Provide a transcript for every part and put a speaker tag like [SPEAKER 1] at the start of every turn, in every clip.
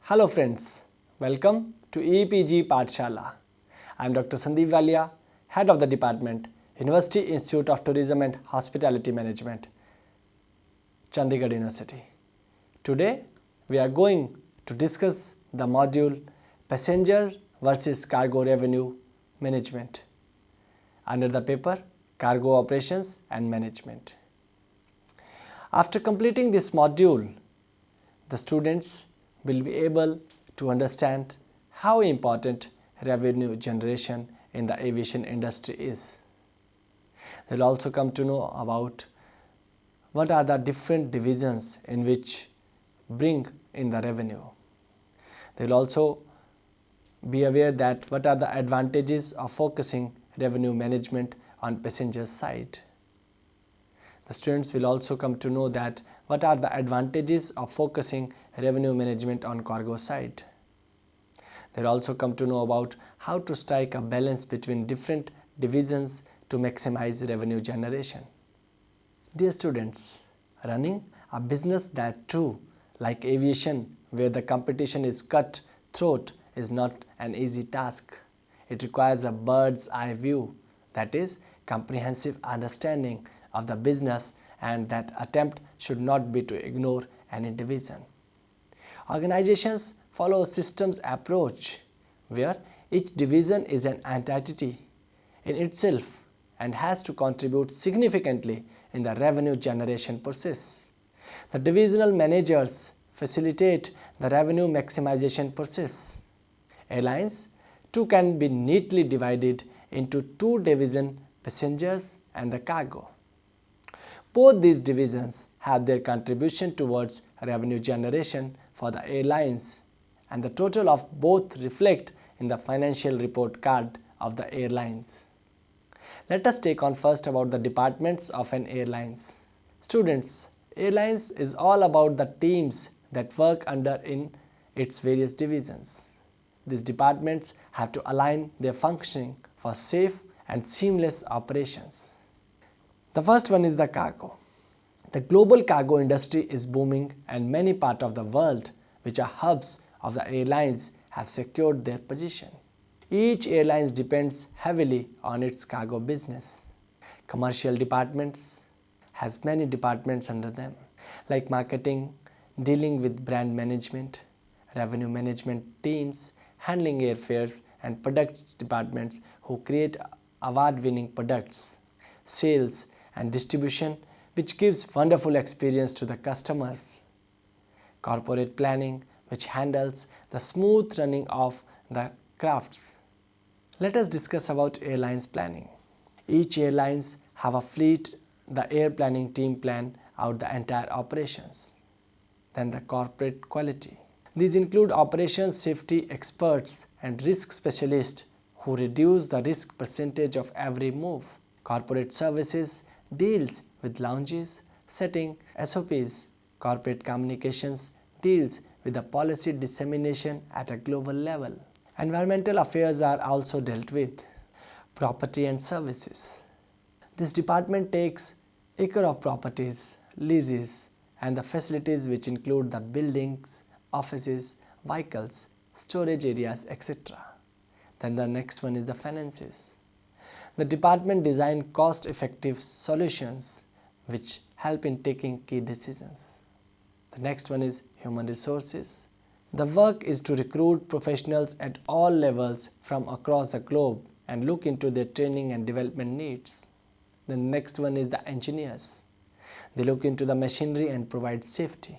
[SPEAKER 1] Hello friends, welcome to EPG Pathshala. I am Dr. Sandeep Walia, Head of the Department, University Institute of Tourism and Hospitality Management, Chandigarh University. Today we are going to discuss the module Passenger versus Cargo Revenue Management under the paper Cargo Operations and Management. After completing this module, the students will be able to understand how important revenue generation in the aviation industry is. They will also come to know about what are the different divisions in which bring in the revenue. They will also be aware that what are the advantages of focusing revenue management on passenger side. The students will also come to know that what are the advantages of focusing revenue management on cargo side. They will also come to know about how to strike a balance between different divisions to maximize revenue generation. Dear students, running a business that too, like aviation, where the competition is cut throat, is not an easy task. It requires a bird's eye view, that is, comprehensive understanding of the business, and that attempt should not be to ignore any division. Organizations follow a systems approach where each division is an entity in itself and has to contribute significantly in the revenue generation process. The divisional managers facilitate the revenue maximization process. Airlines too can be neatly divided into two divisions, passengers and the cargo. Both these divisions have their contribution towards revenue generation for the airlines, and the total of both reflect in the financial report card of the airlines. Let us take on first about the departments of an airlines. Students, airlines is all about the teams that work under in its various divisions. These departments have to align their functioning for safe and seamless operations. The first one is the cargo. The global cargo industry is booming, and many parts of the world which are hubs of the airlines have secured their position. Each airline depends heavily on its cargo business. Commercial departments has many departments under them, like marketing, dealing with brand management, revenue management teams, handling airfares, and products departments who create award-winning products, sales and distribution, which gives wonderful experience to the customers. Corporate planning, which handles the smooth running of the crafts. Let us discuss about airlines planning. Each airlines have a fleet. The air planning team plan out the entire operations. Then the corporate quality. These include operations safety experts and risk specialists who reduce the risk percentage of every move. Corporate services deals with lounges, setting SOPs. Corporate communications deals with the policy dissemination at a global level. Environmental affairs are also dealt with. Property and services. This department takes acre of properties, leases, and the facilities which include the buildings, offices, vehicles, storage areas, etc. Then the next one is the finances. The department designs cost-effective solutions which help in taking key decisions. The next one is human resources. The work is to recruit professionals at all levels from across the globe and look into their training and development needs. The next one is the engineers. They look into the machinery and provide safety.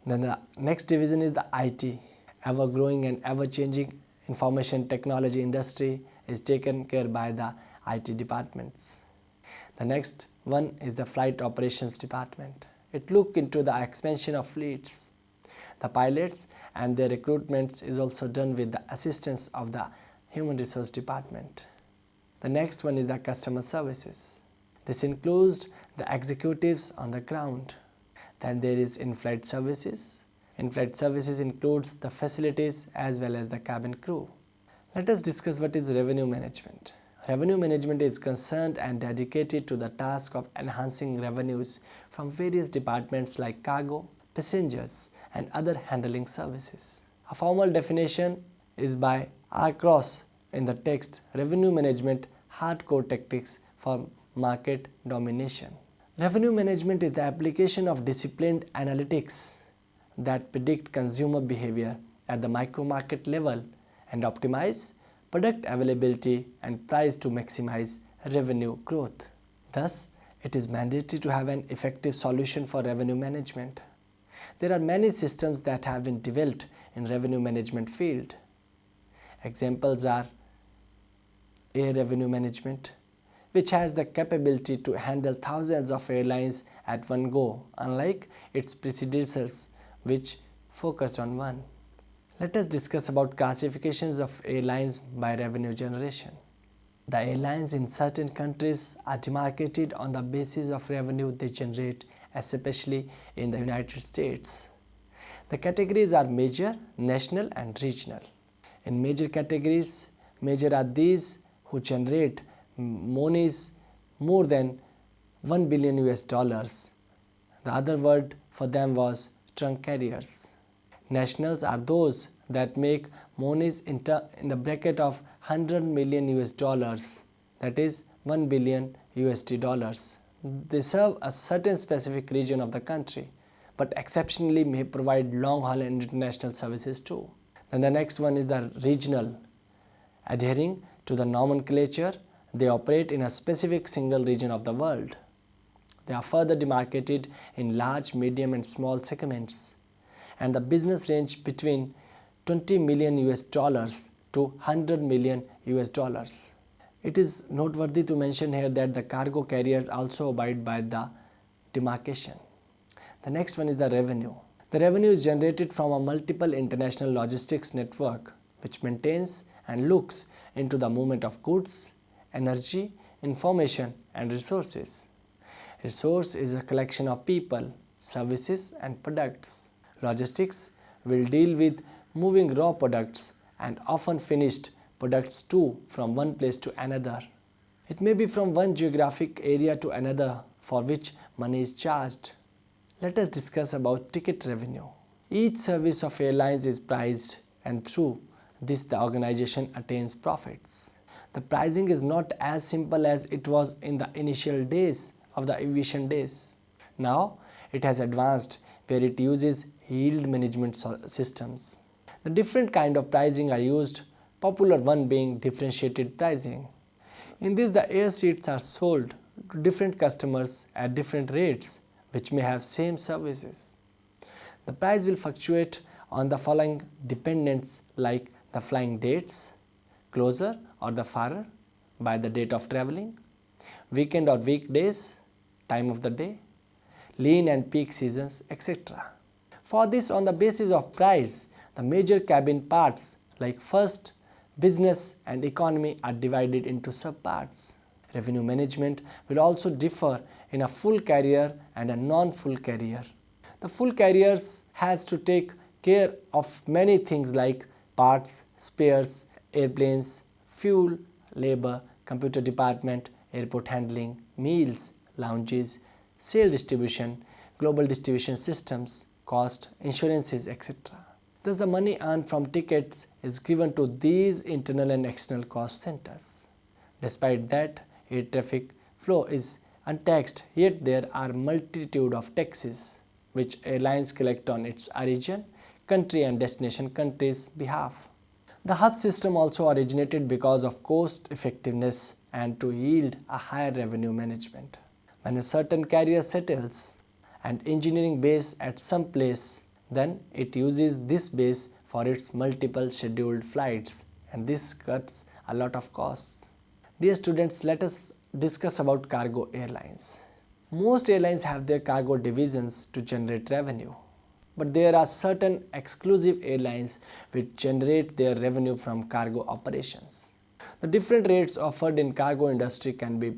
[SPEAKER 1] Then the next division is the IT. Ever-growing and ever-changing information technology industry is taken care by the IT departments. The next one is the flight operations department. It looks into the expansion of fleets. The pilots and their recruitment is also done with the assistance of the human resource department. The next one is the customer services. This includes the executives on the ground. Then there is in-flight services. In-flight services includes the facilities as well as the cabin crew. Let us discuss what is revenue management. Revenue management is concerned and dedicated to the task of enhancing revenues from various departments like cargo, passengers, and other handling services. A formal definition is by R. Cross in the text Revenue Management Hardcore Tactics for Market Domination. Revenue management is the application of disciplined analytics that predict consumer behavior at the micro-market level and optimize product availability and price to maximize revenue growth. Thus, it is mandatory to have an effective solution for revenue management. There are many systems that have been developed in revenue management field. Examples are air revenue management, which has the capability to handle thousands of airlines at one go, unlike its predecessors which focused on one. Let us discuss about classifications of airlines by revenue generation. The airlines in certain countries are demarcated on the basis of revenue they generate, especially in the United States. The categories are major, national and regional. In major categories, major are these who generate monies more than 1 billion US dollars. The other word for them was trunk carriers. Nationals are those that make monies in the bracket of 100 million US dollars, that is 1 billion USD dollars. They serve a certain specific region of the country, but exceptionally may provide long haul and international services too. Then the next one is the regional. Adhering to the nomenclature, they operate in a specific single region of the world. They are further demarcated in large, medium and small segments, and the business range between 20 million US dollars to 100 million US dollars. It is noteworthy to mention here that the cargo carriers also abide by the demarcation. The next one is the revenue. The revenue is generated from a multiple international logistics network which maintains and looks into the movement of goods, energy, information and resources. Resource is a collection of people, services and products. Logistics will deal with moving raw products and often finished products too from one place to another. It may be from one geographic area to another for which money is charged. Let us discuss about ticket revenue. Each service of airlines is priced and through this the organization attains profits. The pricing is not as simple as it was in the initial days of the aviation days. Now it has advanced where it uses yield management systems. The different kind of pricing are used, popular one being differentiated pricing. In this the air seats are sold to different customers at different rates which may have same services. The price will fluctuate on the following dependents like the flying dates, closer or the farer by the date of traveling, weekend or weekdays, time of the day, lean and peak seasons, etc. For this, on the basis of price, the major cabin parts like first, business and economy are divided into subparts. Revenue management will also differ in a full carrier and a non-full carrier. The full carriers has to take care of many things like parts, spares, airplanes, fuel, labor, computer department, airport handling, meals, lounges, sale distribution, global distribution systems, cost, insurances, etc. Thus the money earned from tickets is given to these internal and external cost centers. Despite that, air traffic flow is untaxed, yet there are multitude of taxes which airlines collect on its origin, country and destination country's behalf. The hub system also originated because of cost effectiveness and to yield a higher revenue management. When a certain carrier settles an engineering base at some place, then it uses this base for its multiple scheduled flights, and this cuts a lot of costs. Dear students, let us discuss about cargo airlines. Most airlines have their cargo divisions to generate revenue, but there are certain exclusive airlines which generate their revenue from cargo operations. The different rates offered in cargo industry can be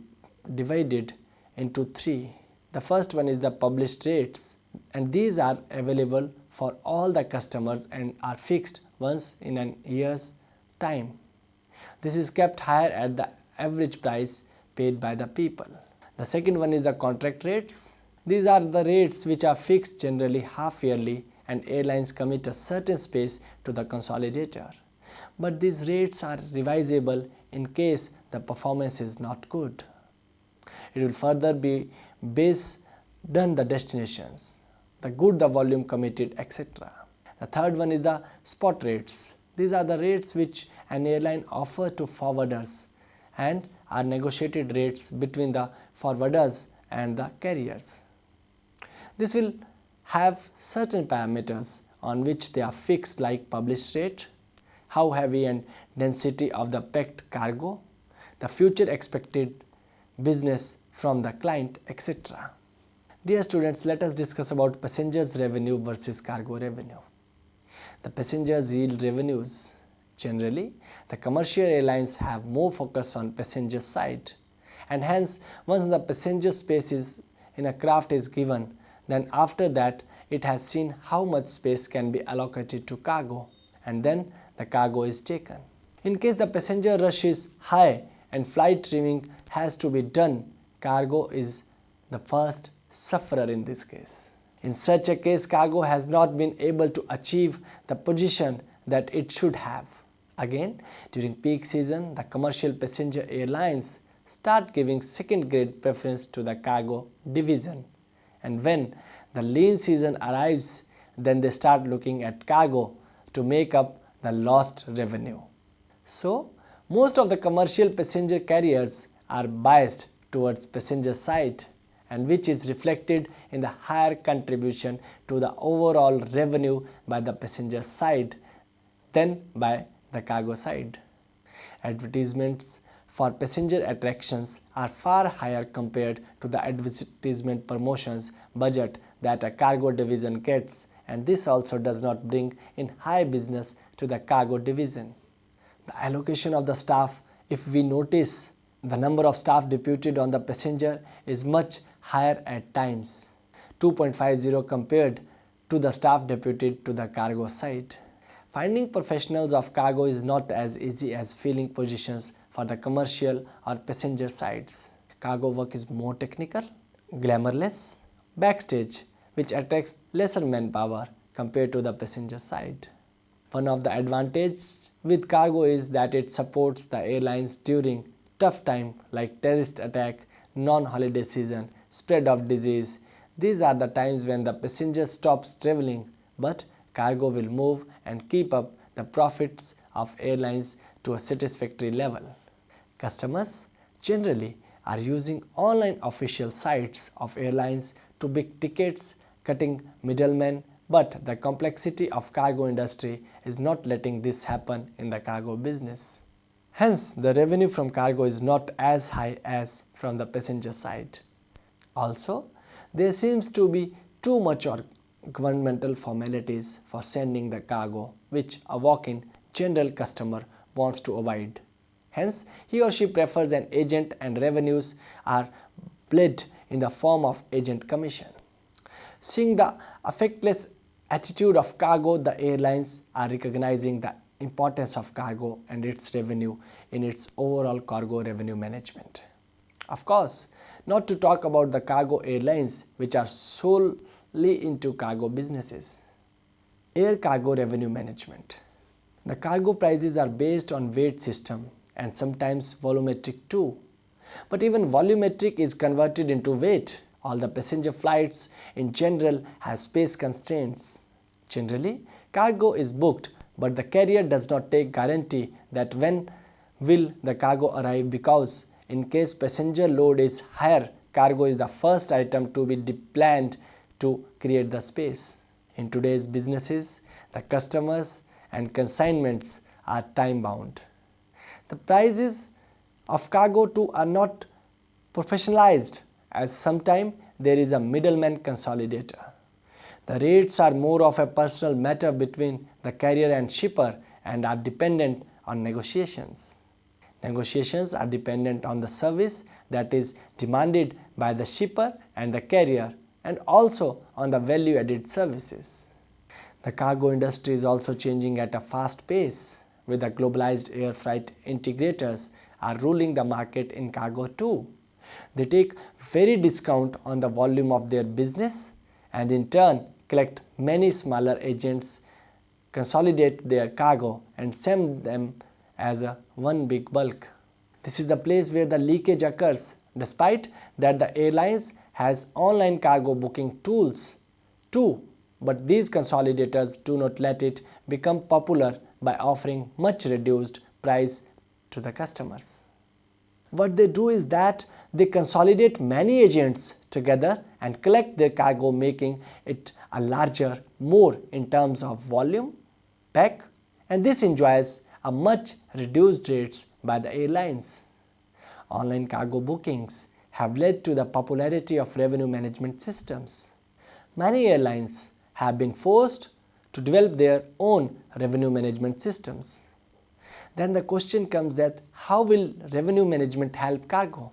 [SPEAKER 1] divided into three. The first one is the published rates, and these are available for all the customers and are fixed once in a year's time. This is kept higher at the average price paid by the people. The second one is the contract rates. These are the rates which are fixed generally half yearly, and airlines commit a certain space to the consolidator. But these rates are revisable in case the performance is not good. It will further be based on the destinations, the good the volume committed, etc. The third one is the spot rates. These are the rates which an airline offers to forwarders and are negotiated rates between the forwarders and the carriers. This will have certain parameters on which they are fixed, like published rate, how heavy and density of the packed cargo, the future expected business from the client, etc. Dear students, let us discuss about passengers revenue versus cargo revenue. The passengers yield revenues. Generally, the commercial airlines have more focus on passenger side, and hence once the passenger space is in a craft is given, then after that it has seen how much space can be allocated to cargo, and then the cargo is taken. In case the passenger rush is high and flight trimming has to be done, cargo is the first sufferer in this case. In such a case, cargo has not been able to achieve the position that it should have. Again, during peak season, the commercial passenger airlines start giving second grade preference to the cargo division, and when the lean season arrives, then they start looking at cargo to make up the lost revenue. So, most of the commercial passenger carriers are biased towards passenger side, and which is reflected in the higher contribution to the overall revenue by the passenger side than by the cargo side. Advertisements for passenger attractions are far higher compared to the advertisement promotions budget that a cargo division gets, and this also does not bring in high business to the cargo division. The allocation of the staff, if we notice, the number of staff deputed on the passenger is much higher at times, 2.50 compared to the staff deputed to the cargo side. Finding professionals of cargo is not as easy as filling positions for the commercial or passenger sides. Cargo work is more technical, glamourless, backstage, which attracts lesser manpower compared to the passenger side. One of the advantages with cargo is that it supports the airlines during tough time like terrorist attack, non-holiday season, spread of disease. These are the times when the passenger stops traveling, but cargo will move and keep up the profits of airlines to a satisfactory level. Customers generally are using online official sites of airlines to book tickets, cutting middlemen, but the complexity of cargo industry is not letting this happen in the cargo business. Hence, the revenue from cargo is not as high as from the passenger side. Also, there seems to be too much governmental formalities for sending the cargo, which a walk-in general customer wants to avoid. Hence, he or she prefers an agent, and revenues are paid in the form of agent commission. Seeing the affectless attitude of cargo, the airlines are recognizing the importance of cargo and its revenue in its overall cargo revenue management. Of course, not to talk about the cargo airlines which are solely into cargo businesses. Air cargo revenue management. The cargo prices are based on weight system and sometimes volumetric too. But even volumetric is converted into weight. All the passenger flights in general have space constraints. Generally, cargo is booked, but the carrier does not take guarantee that when will the cargo arrive, because in case passenger load is higher, cargo is the first item to be deplanned to create the space. In today's businesses, the customers and consignments are time bound. The prices of cargo too are not professionalized, as sometimes there is a middleman consolidator. The rates are more of a personal matter between the carrier and shipper and are dependent on negotiations. Negotiations are dependent on the service that is demanded by the shipper and the carrier, and also on the value-added services. The cargo industry is also changing at a fast pace, with the globalized air freight integrators are ruling the market in cargo too. They take very discount on the volume of their business and in turn collect many smaller agents, consolidate their cargo and send them as a one big bulk. This is the place where the leakage occurs, despite that the airlines has online cargo booking tools too, but these consolidators do not let it become popular by offering much reduced price to the customers. What they do is that they consolidate many agents together and collect their cargo, making it a larger, more in terms of volume, pack, and this enjoys a much reduced rates by the airlines. Online cargo bookings have led to the popularity of revenue management systems. Many airlines have been forced to develop their own revenue management systems. Then the question comes that how will revenue management help cargo?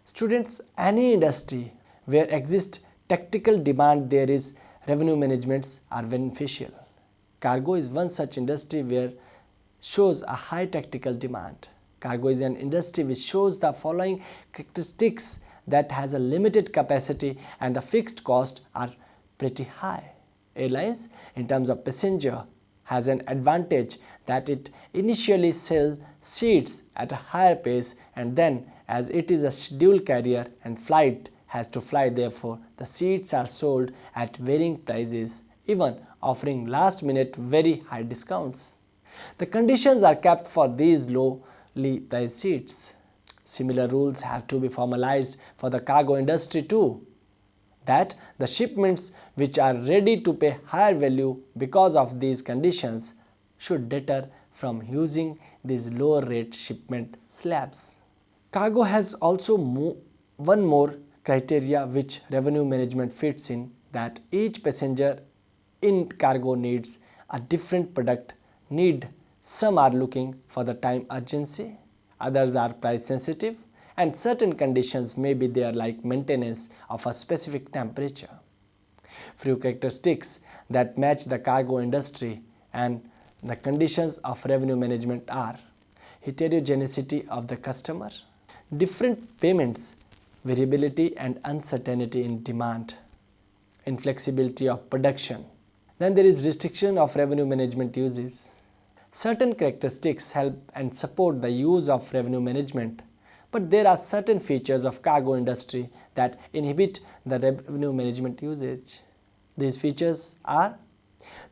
[SPEAKER 1] Students, any industry where exists tactical demand, there is revenue managements are beneficial. Cargo is one such industry where shows a high tactical demand. Cargo is an industry which shows the following characteristics: that has a limited capacity and the fixed costs are pretty high. Airlines, in terms of passenger, has an advantage that it initially sells seats at a higher pace, and then as it is a scheduled carrier and flight has to fly, therefore the seats are sold at varying prices, even offering last minute very high discounts. The conditions are kept for these lowly priced seats. Similar rules have to be formalized for the cargo industry too, that the shipments which are ready to pay higher value because of these conditions should deter from using these lower rate shipment slabs. Cargo has also one more criteria which revenue management fits in, that each passenger in cargo needs a different product need. Some are looking for the time urgency, others are price sensitive, and certain conditions may be there like maintenance of a specific temperature. Few characteristics that match the cargo industry and the conditions of revenue management are: heterogeneity of the customer, different payments, variability and uncertainty in demand, inflexibility of production. Then there is restriction of revenue management uses. Certain characteristics help and support the use of revenue management, but there are certain features of cargo industry that inhibit the revenue management usage. These features are: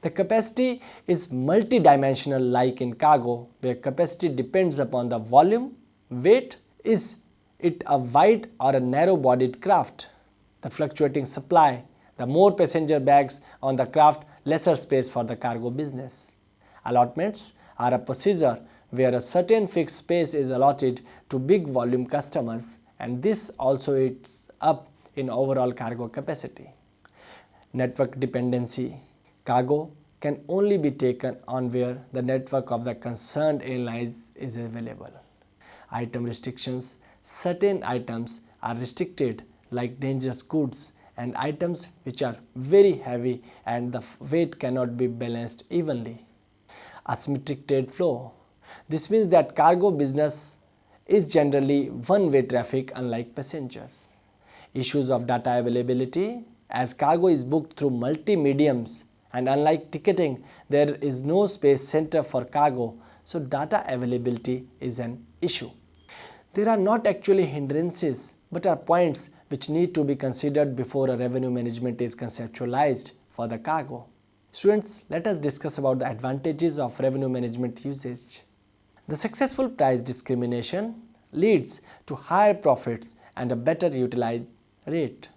[SPEAKER 1] the capacity is multidimensional, like in cargo where capacity depends upon the volume, weight, is it a wide or a narrow bodied craft. The fluctuating supply, the more passenger bags on the craft, lesser space for the cargo business. Allotments are a procedure where a certain fixed space is allotted to big volume customers, and this also eats up in overall cargo capacity. Network dependency. Cargo can only be taken on where the network of the concerned airlines is available. Item restrictions. Certain items are restricted like dangerous goods and items which are very heavy and the weight cannot be balanced evenly. Asymmetric trade flow. This means that cargo business is generally one-way traffic unlike passengers. Issues of data availability. As cargo is booked through multi-mediums and unlike ticketing, there is no space center for cargo, so data availability is an issue. There are not actually hindrances but are points which need to be considered before a revenue management is conceptualized for the cargo. Students, let us discuss about the advantages of revenue management usage. The successful price discrimination leads to higher profits and a better utilized rate.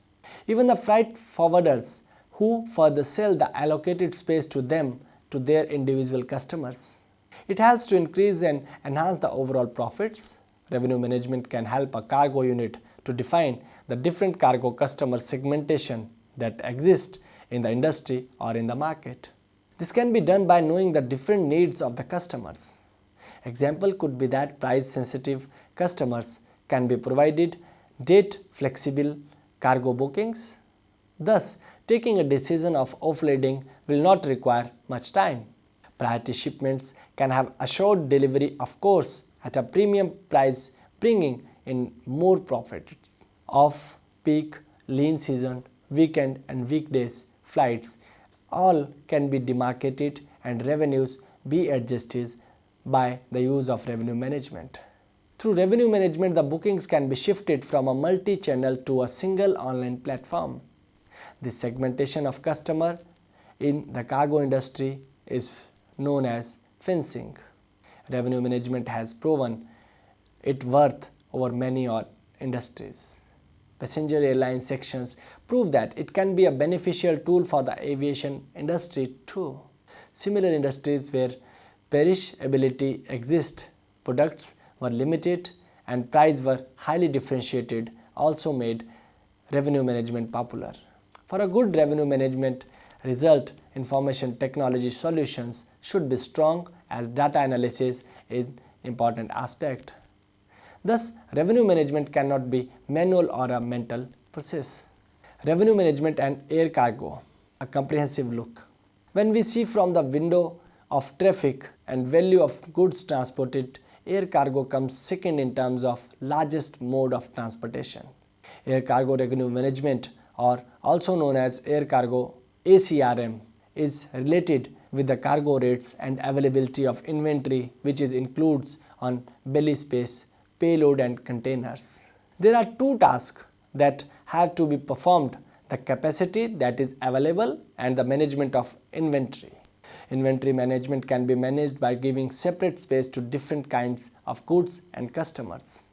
[SPEAKER 1] Even the freight forwarders who further sell the allocated space to them to their individual customers. It helps to increase and enhance the overall profits. Revenue management can help a cargo unit to define the different cargo customer segmentation that exist in the industry or in the market. This can be done by knowing the different needs of the customers. Example could be that price sensitive customers can be provided date flexible cargo bookings. Thus, taking a decision of offloading will not require much time. Priority shipments can have assured delivery, of course, at a premium price, bringing in more profits. off-peak, lean season, weekend and weekdays flights all can be demarcated and revenues be adjusted by the use of revenue management. Through revenue management, the bookings can be shifted from a multi-channel to a single online platform. This segmentation of customer in the cargo industry is known as fencing. Revenue management has proven its worth over many industries. Passenger airline sections prove that it can be a beneficial tool for the aviation industry too. Similar industries where perishability exists, products were limited and prices were highly differentiated also made revenue management popular. For a good revenue management result, information technology solutions should be strong as data analysis is an important aspect. Thus, revenue management cannot be manual or a mental process. Revenue management and air cargo, a comprehensive look. When we see from the window of traffic and value of goods transported, air cargo comes second in terms of largest mode of transportation. Air cargo revenue management, or also known as air cargo ACRM, is related with the cargo rates and availability of inventory, which is includes on belly space, payload and containers. There are two tasks that have to be performed: the capacity that is available and the management of inventory. Inventory management can be managed by giving separate space to different kinds of goods and customers.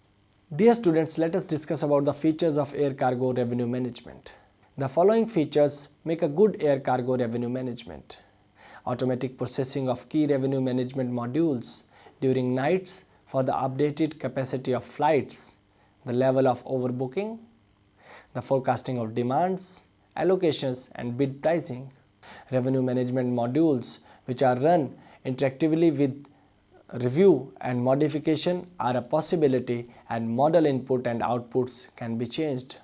[SPEAKER 1] Dear students, let us discuss about the features of air cargo revenue management. The following features make a good air cargo revenue management. Automatic processing of key revenue management modules during nights for the updated capacity of flights, the level of overbooking, the forecasting of demands, allocations and bid pricing. Revenue management modules which are run interactively with review and modification are a possibility, and model input and outputs can be changed.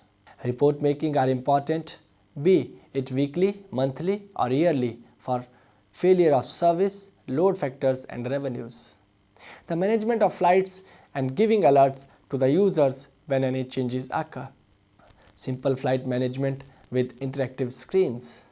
[SPEAKER 1] Report making are important, be it weekly, monthly or yearly, for failure of service, load factors and revenues. The management of flights and giving alerts to the users when any changes occur. Simple flight management with interactive screens.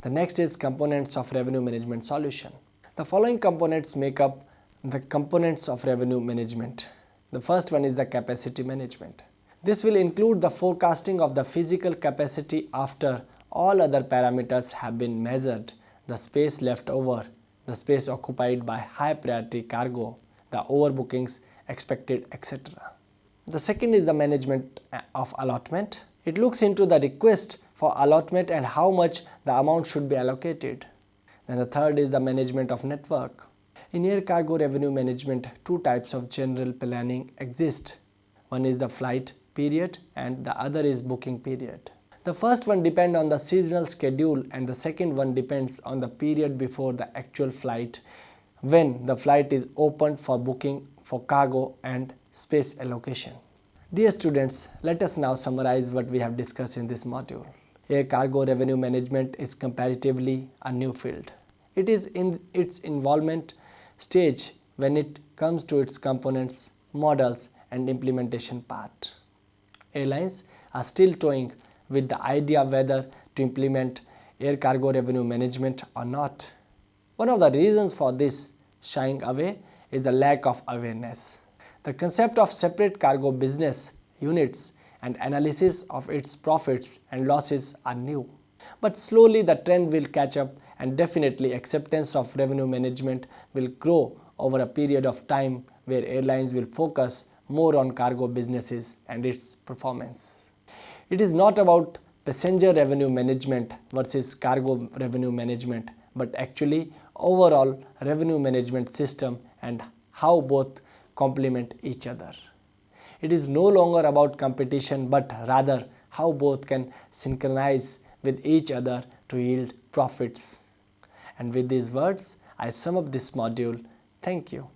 [SPEAKER 1] The next is components of revenue management solution. The following components make up the components of revenue management. The first one is the capacity management. This will include the forecasting of the physical capacity after all other parameters have been measured, the space left over, the space occupied by high priority cargo, the overbookings expected, etc. The second is the management of allotment. It looks into the request for allotment and how much the amount should be allocated. Then the third is the management of network. In air cargo revenue management, two types of general planning exist. One is the flight period and the other is booking period. The first one depends on the seasonal schedule and the second one depends on the period before the actual flight, when the flight is opened for booking for cargo and space allocation. Dear students, let us now summarize what we have discussed in this module. Air cargo revenue management is comparatively a new field. It is in its involvement stage when it comes to its components, models and implementation part. Airlines are still toying with the idea whether to implement air cargo revenue management or not. One of the reasons for this shying away is the lack of awareness. The concept of separate cargo business units and analysis of its profits and losses are new. But slowly the trend will catch up, and definitely acceptance of revenue management will grow over a period of time where airlines will focus more on cargo businesses and its performance. It is not about passenger revenue management versus cargo revenue management, but actually overall revenue management system and how both complement each other. It is no longer about competition, but rather how both can synchronize with each other to yield profits. And with these words, I sum up this module. Thank you.